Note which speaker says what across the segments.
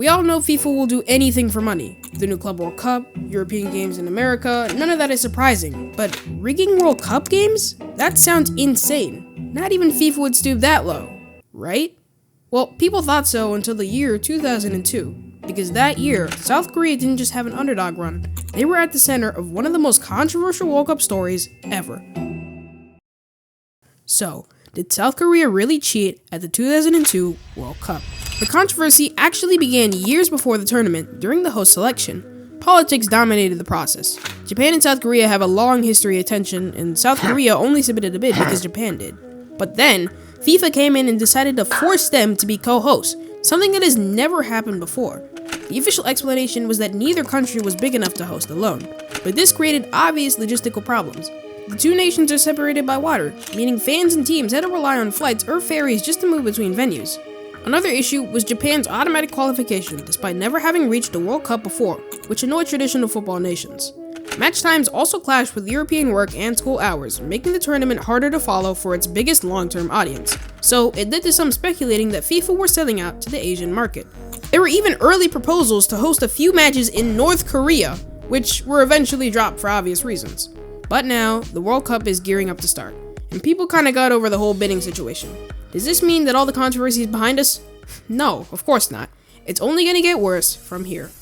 Speaker 1: We all know FIFA will do anything for money. The new Club World Cup, European games in America, none of that is surprising. But rigging World Cup games? That sounds insane. Not even FIFA would stoop that low, right? Well, people thought so until the year 2002. Because that year, South Korea didn't just have an underdog run, they were at the center of one of the most controversial World Cup stories ever. So, did South Korea really cheat at the 2002 World Cup? The controversy actually began years before the tournament, during the host selection. Politics dominated the process. Japan and South Korea have a long history of tension, and South Korea only submitted a bid because Japan did. But then, FIFA came in and decided to force them to be co-hosts, something that has never happened before. The official explanation was that neither country was big enough to host alone, but this created obvious logistical problems. The two nations are separated by water, meaning fans and teams had to rely on flights or ferries just to move between venues. Another issue was Japan's automatic qualification, despite never having reached a World Cup before, which annoyed traditional football nations. Match times also clashed with European work and school hours, making the tournament harder to follow for its biggest long-term audience. So it led to some speculating that FIFA were selling out to the Asian market. There were even early proposals to host a few matches in North Korea, which were eventually dropped for obvious reasons. But now, the World Cup is gearing up to start, and people kinda got over the whole bidding situation. Does this mean that all the controversy is behind us? No, of course not. It's only gonna get worse from here.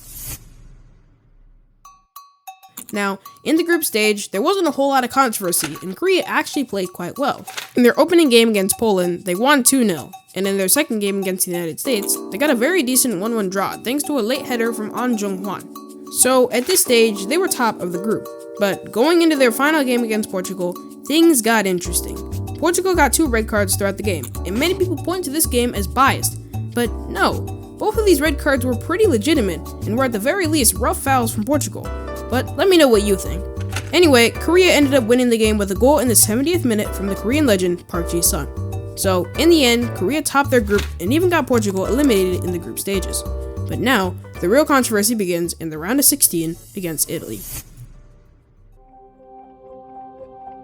Speaker 1: Now, in the group stage, there wasn't a whole lot of controversy, and Korea actually played quite well. In their opening game against Poland, they won 2-0, and in their second game against the United States, they got a very decent 1-1 draw thanks to a late header from An Jung-hwan. So, at this stage, they were top of the group. But going into their final game against Portugal, things got interesting. Portugal got 2 red cards throughout the game, and many people point to this game as biased. But no, both of these red cards were pretty legitimate, and were at the very least rough fouls from Portugal. But let me know what you think. Anyway, Korea ended up winning the game with a goal in the 70th minute from the Korean legend Park Ji-sun. So, in the end, Korea topped their group and even got Portugal eliminated in the group stages. But now, the real controversy begins in the round of 16 against Italy.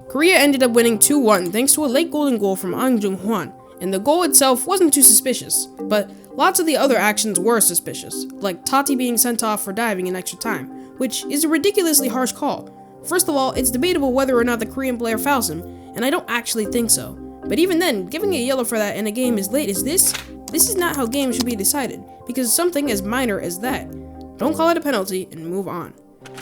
Speaker 1: Korea ended up winning 2-1 thanks to a late golden goal from An Jung-hwan, and the goal itself wasn't too suspicious, but lots of the other actions were suspicious, like Totti being sent off for diving in extra time, which is a ridiculously harsh call. First of all, it's debatable whether or not the Korean player fouls him, and I don't actually think so. But even then, giving a yellow for that in a game as late as this is not how games should be decided, because something as minor as that. Don't call it a penalty and move on.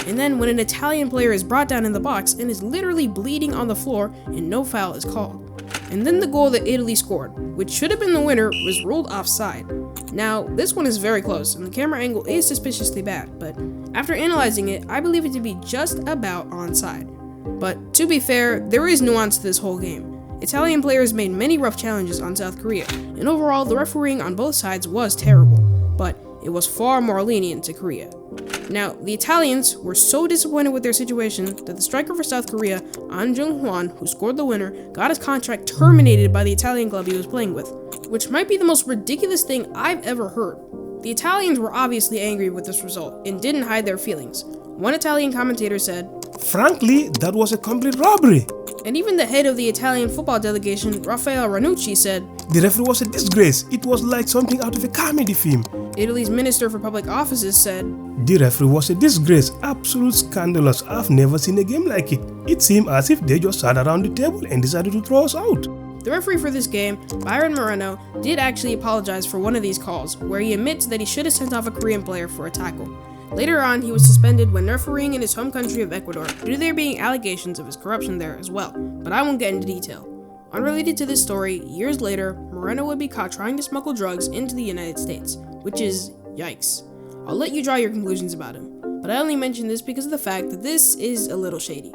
Speaker 1: And then when an Italian player is brought down in the box and is literally bleeding on the floor and no foul is called. And then the goal that Italy scored, which should have been the winner, was ruled offside. Now, this one is very close and the camera angle is suspiciously bad, but after analyzing it, I believe it to be just about onside. But to be fair, there is nuance to this whole game. Italian players made many rough challenges on South Korea, and overall the refereeing on both sides was terrible, but it was far more lenient to Korea. Now, the Italians were so disappointed with their situation that the striker for South Korea, An Jung-hwan, who scored the winner, got his contract terminated by the Italian club he was playing with, which might be the most ridiculous thing I've ever heard. The Italians were obviously angry with this result and didn't hide their feelings. One Italian commentator said,
Speaker 2: "Frankly, that was a complete robbery."
Speaker 1: And even the head of the Italian football delegation, Rafael Ranucci, said,
Speaker 2: "The referee was a disgrace. It was like something out of a comedy film."
Speaker 1: Italy's Minister for Public Offices said,
Speaker 2: "The referee was a disgrace. Absolute scandalous. I've never seen a game like it. It seemed as if they just sat around the table and decided to throw us out."
Speaker 1: The referee for this game, Byron Moreno, did actually apologize for one of these calls, where he admits that he should have sent off a Korean player for a tackle. Later on, he was suspended when refereeing in his home country of Ecuador due to there being allegations of his corruption there as well, but I won't get into detail. Unrelated to this story, years later, Moreno would be caught trying to smuggle drugs into the United States, which is yikes. I'll let you draw your conclusions about him, but I only mention this because of the fact that this is a little shady.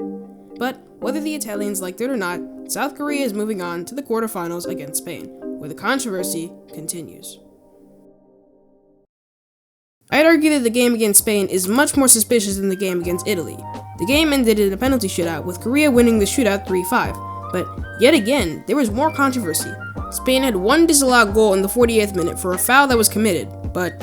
Speaker 1: But whether the Italians liked it or not, South Korea is moving on to the quarterfinals against Spain, where the controversy continues. I'd argue that the game against Spain is much more suspicious than the game against Italy. The game ended in a penalty shootout, with Korea winning the shootout 3-5. But yet again, there was more controversy. Spain had one disallowed goal in the 48th minute for a foul that was committed, but,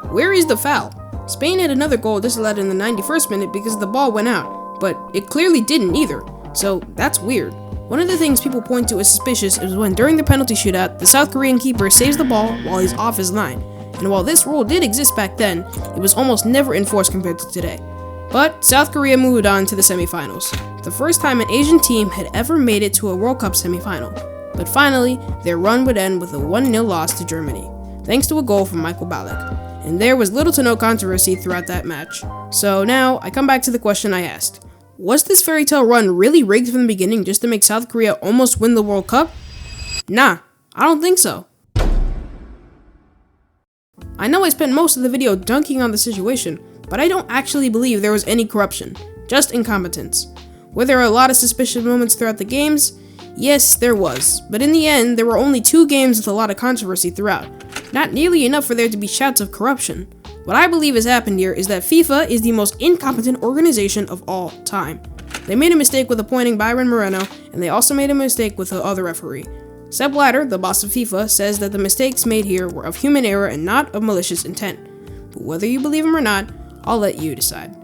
Speaker 1: where is the foul? Spain had another goal disallowed in the 91st minute because the ball went out, but it clearly didn't either, so that's weird. One of the things people point to as suspicious is when during the penalty shootout, the South Korean keeper saves the ball while he's off his line. and while this rule did exist back then, it was almost never enforced compared to today. But South Korea moved on to the semifinals, the first time an Asian team had ever made it to a World Cup semifinal. But finally, their run would end with a 1-0 loss to Germany, thanks to a goal from Michael Ballack. And there was little to no controversy throughout that match. So now, I come back to the question I asked. Was this fairy tale run really rigged from the beginning just to make South Korea almost win the World Cup? Nah, I don't think so. I know I spent most of the video dunking on the situation, but I don't actually believe there was any corruption, just incompetence. Were there a lot of suspicious moments throughout the games? Yes, there was, but in the end, there were only 2 games with a lot of controversy throughout, not nearly enough for there to be shouts of corruption. What I believe has happened here is that FIFA is the most incompetent organization of all time. They made a mistake with appointing Byron Moreno, and they also made a mistake with the other referee. Sepp Blatter, the boss of FIFA, says that the mistakes made here were of human error and not of malicious intent. But whether you believe him or not, I'll let you decide.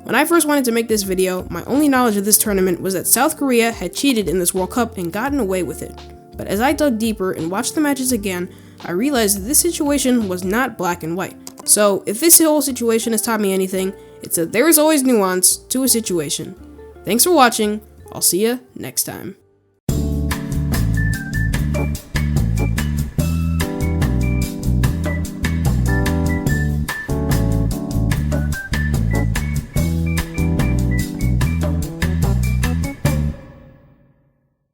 Speaker 1: When I first wanted to make this video, my only knowledge of this tournament was that South Korea had cheated in this World Cup and gotten away with it. But as I dug deeper and watched the matches again, I realized that this situation was not black and white. So, if this whole situation has taught me anything, it's that there is always nuance to a situation. Thanks for watching, I'll see you next time.